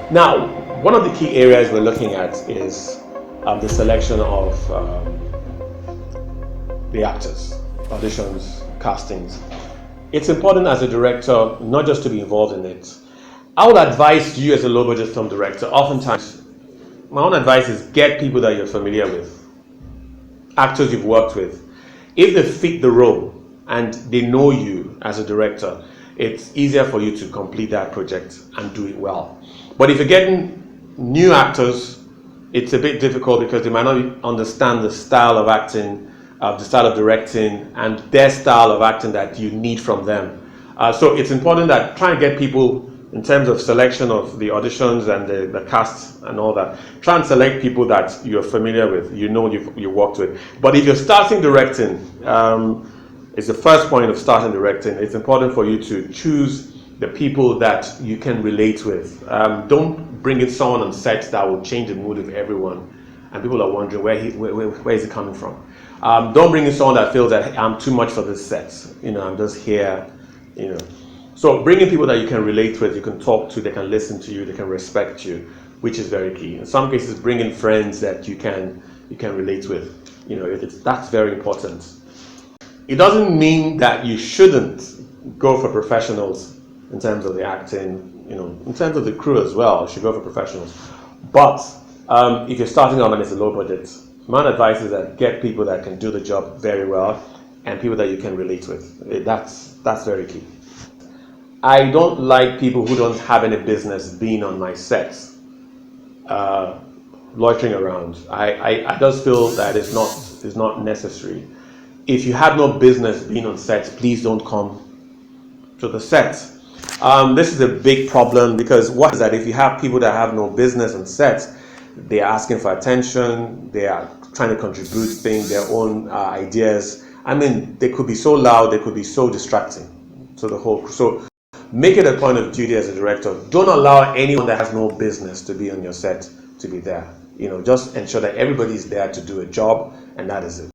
Now, one of the key areas we're looking at is the selection of the actors, auditions, castings. It's important as a director not just to be involved in it. I would advise you as a low budget film director, oftentimes, my own advice is get people that you're familiar with, actors you've worked with. If they fit the role and they know you as a director, it's easier for you to complete that project and do it well. But if you're getting new actors, it's a bit difficult because they might not understand the style of acting, the style of directing, and their style of acting that you need from them. So it's important that try and get people in terms of selection of the auditions and the cast and all that. Try and select people that you're familiar with, you worked with. But if you're starting directing, it's the first point of starting directing. It's important for you to choose the people that you can relate with. Don't bring in someone on set that will change the mood of everyone, and people are wondering where is it coming from. Don't bring in someone that feels that, hey, I'm too much for this set. I'm just here. So bring in people that you can relate with, you can talk to, they can listen to you, they can respect you, which is very key. In some cases, bring in friends that you can relate with. That's very important. It doesn't mean that you shouldn't go for professionals in terms of the acting, in terms of the crew as well. You should go for professionals. But if you're starting off and it's a low budget, my advice is that get people that can do the job very well and people that you can relate with. That's very key. I don't like people who don't have any business being on my sets, loitering around. I just feel that it's not necessary. If you have no business being on set, please don't come to the set. This is a big problem because what is that if you have people that have no business on set, they are asking for attention, they are trying to contribute things, their own ideas. They could be so loud, they could be so distracting to the whole crew. So make it a point of duty as a director. Don't allow anyone that has no business to be on your set to be there. Just ensure that everybody is there to do a job, and that is it.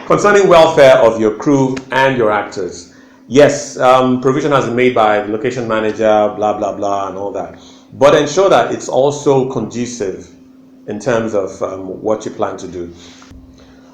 Concerning welfare of your crew and your actors, yes, provision has been made by the location manager, blah, blah, blah, and all that. But ensure that it's also conducive in terms of what you plan to do.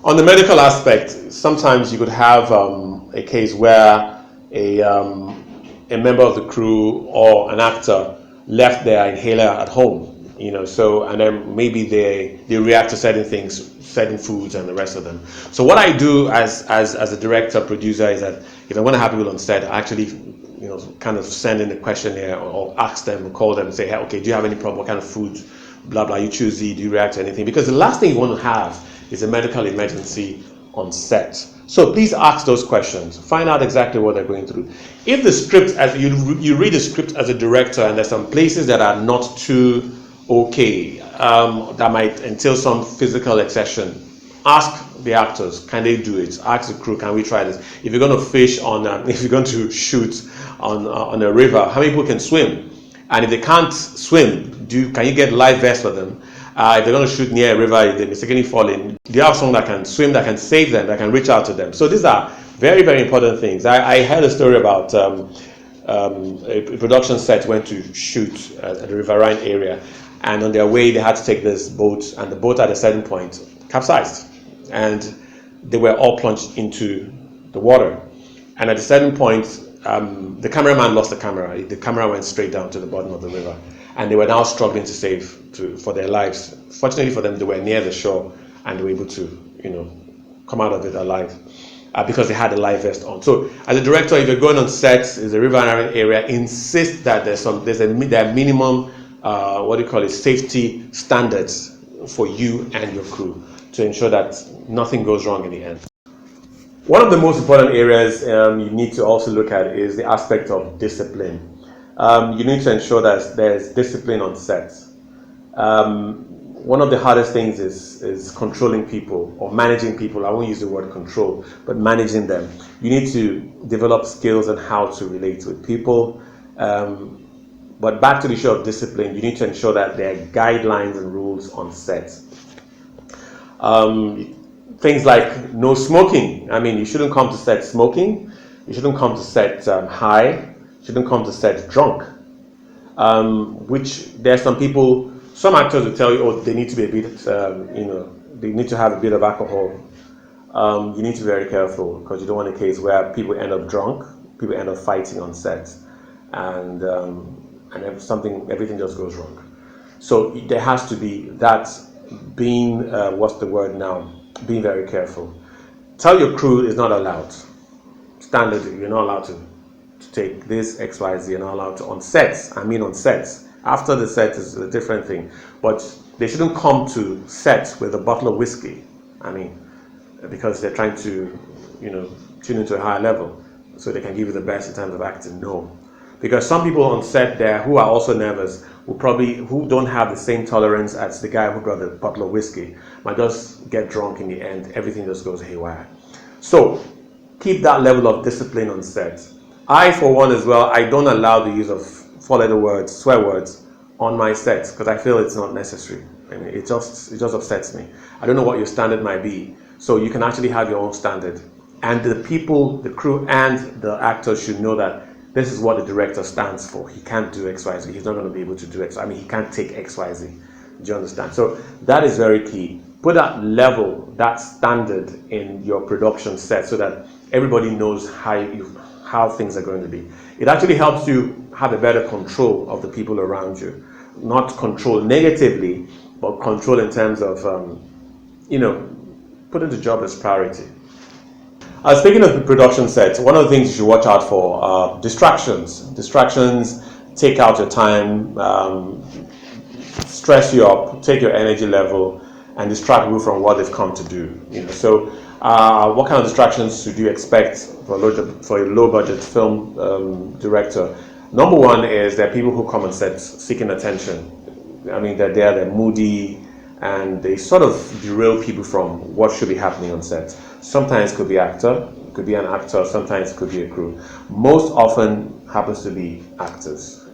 On the medical aspect, sometimes you could have a case where a member of the crew or an actor left their inhaler at home, and then maybe they react to certain things, certain foods and the rest of them. So what I do as a director, producer is that if I want to have people on set, I actually kind of send in a questionnaire or ask them or call them and say, hey, okay, do you have any problem? What kind of food? Blah, blah, you choose Z, do you react to anything? Because the last thing you want to have is a medical emergency on set. So please ask those questions. Find out exactly what they're going through. If the script, as you read the script as a director and there's some places that are not too okay, that might entail some physical exertion, ask the actors, can they do it? Ask the crew, can we try this? If you're going to fish if you're going to shoot on a river, how many people can swim? And if they can't swim, can you get life vests for them? If they're going to shoot near a river, if they mistakenly fall in, do you have someone that can swim, that can save them, that can reach out to them? So these are very, very important things. I heard a story about a production set went to shoot at the Riverine area, and on their way they had to take this boat, and the boat at a certain point capsized, and they were all plunged into the water. And at a certain point, the cameraman lost the camera. The camera went straight down to the bottom of the river, and they were now struggling to save for their lives. Fortunately for them, they were near the shore, and they were able to come out of it alive because they had a life vest on. So, as a director, if you're going on set, in the riverine area, insist that there are minimum safety standards for you and your crew to ensure that nothing goes wrong in the end. One of the most important areas you need to also look at is the aspect of discipline. You need to ensure that there's discipline on set. One of the hardest things is controlling people or managing people. I won't use the word control, but managing them. You need to develop skills on how to relate with people. But back to the issue of discipline, you need to ensure that there are guidelines and rules on set. Things like no smoking. You shouldn't come to set smoking. You shouldn't come to set high. You shouldn't come to set drunk. which there's some actors will tell you, oh, they need to be a bit, they need to have a bit of alcohol. You need to be very careful because you don't want a case where people end up drunk, people end up fighting on set, and everything just goes wrong. So there has to be that being, what's the word now? Being very careful. Tell your crew is not allowed. Standard, you're not allowed to take this XYZ. You're not allowed to on sets. On sets. After the set is a different thing, but they shouldn't come to set with a bottle of whiskey. Because they're trying to, tune into a higher level, so they can give you the best in terms of acting. No, because some people on set there who are also nervous who don't have the same tolerance as the guy who brought the bottle of whiskey might just get drunk in the end. Everything just goes haywire. So keep that level of discipline on set. I, for one as well, I don't allow the use of four-letter words, swear words on my sets because I feel it's not necessary. It just upsets me. I don't know what your standard might be, so you can actually have your own standard. And the people, the crew, and the actors should know that this is what the director stands for. He can't do XYZ. He's not going to be able to do X. He can't take XYZ. Do you understand? So that is very key. Put that level, that standard in your production set so that everybody knows how things are going to be. It actually helps you have a better control of the people around you. Not control negatively, but control in terms of, putting the job as priority. Speaking of the production set, one of the things you should watch out for are distractions. Distractions take out your time, stress you up, take your energy level, and distract you from what they've come to do. So what kind of distractions should you expect for a low-budget film director? Number one is there are people who come on set seeking attention. They're there, they're moody, and they sort of derail people from what should be happening on set. Sometimes it could be it could be an actor, sometimes it could be a crew. Most often happens to be actors.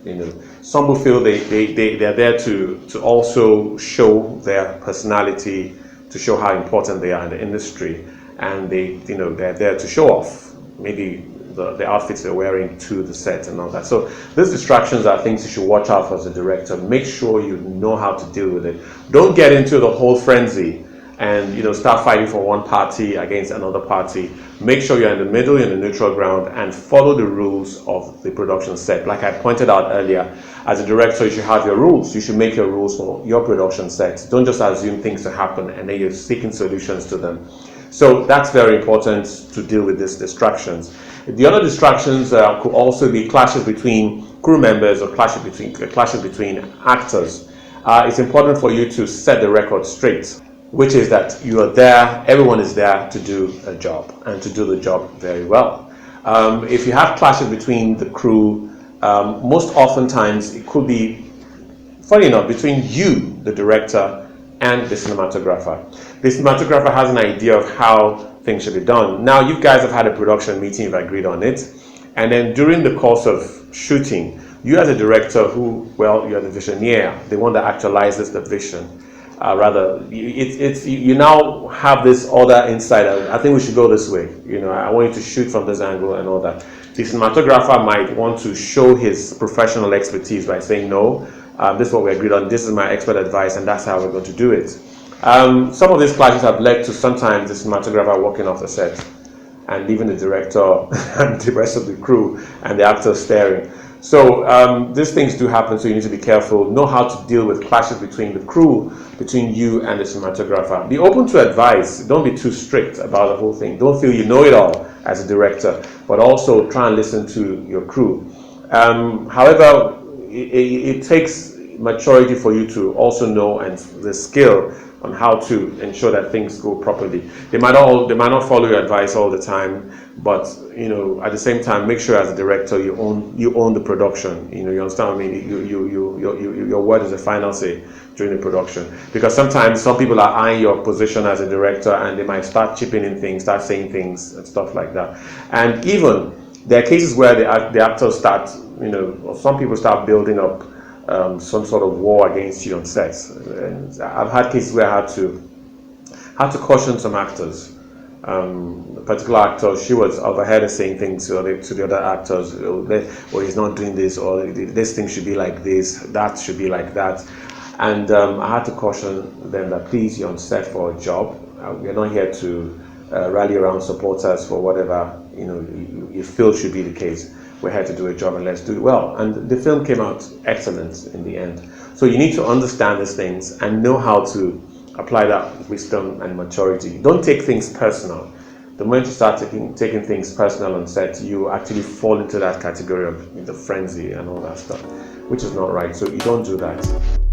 Some will feel they're there to also show their personality, to show how important they are in the industry, and they're there to show off maybe the outfits they're wearing to the set and all that. So these distractions are things you should watch out for as a director. Make sure you know how to deal with it. Don't get into the whole frenzy and start fighting for one party against another party. Make sure you're in the middle, you're in the neutral ground, and follow the rules of the production set. Like I pointed out earlier, as a director, you should have your rules. You should make your rules for your production set. Don't just assume things to happen and then you're seeking solutions to them. So that's very important to deal with these distractions. The other distractions could also be clashes between crew members or clashes between actors. It's important for you to set the record straight, which is that you are there, everyone is there to do a job and to do the job very well. If you have clashes between the crew, most oftentimes it could be, funny enough, between you, the director, and the cinematographer. The cinematographer has an idea of how things should be done. Now, you guys have had a production meeting, you've agreed on it, and then during the course of shooting, you as a director you're the visioneer, the one that actualizes the vision. You now have this other insight. I think we should go this way. I want you to shoot from this angle and all that. The cinematographer might want to show his professional expertise by saying, no, this is what we agreed on, this is my expert advice, and that's how we're going to do it. Some of these clashes have led to sometimes the cinematographer walking off the set and leaving the director and the rest of the crew and the actors staring. So these things do happen, so you need to be careful. Know how to deal with clashes between the crew, between you and the cinematographer. Be open to advice. Don't be too strict about the whole thing. Don't feel you know it all as a director, but also try and listen to your crew. However, it takes maturity for you to also know and the skill on how to ensure that things go properly. They might not follow your advice all the time, but at the same time, make sure as a director you own the production. You understand what I mean? Your word is the final say during the production, because sometimes some people are eyeing your position as a director and they might start chipping in things, start saying things and stuff like that. And even there are cases where the actors start, or some people start building up some sort of war against you on sets. And I've had cases where I had to caution some actors The particular actor, she was overheard saying things to the other actors, or he's not doing this, or this thing should be like this, that should be like that. And I had to caution them that please, you're on set for a job. We're not here to rally around supporters for whatever you feel should be the case. We're here to do a job, and let's do it well. And the film came out excellent in the end. So you need to understand these things and know how to apply that wisdom and maturity. Don't take things personal. The moment you start taking things personal on set, you actually fall into that category of the frenzy and all that stuff, which is not right. So you don't do that.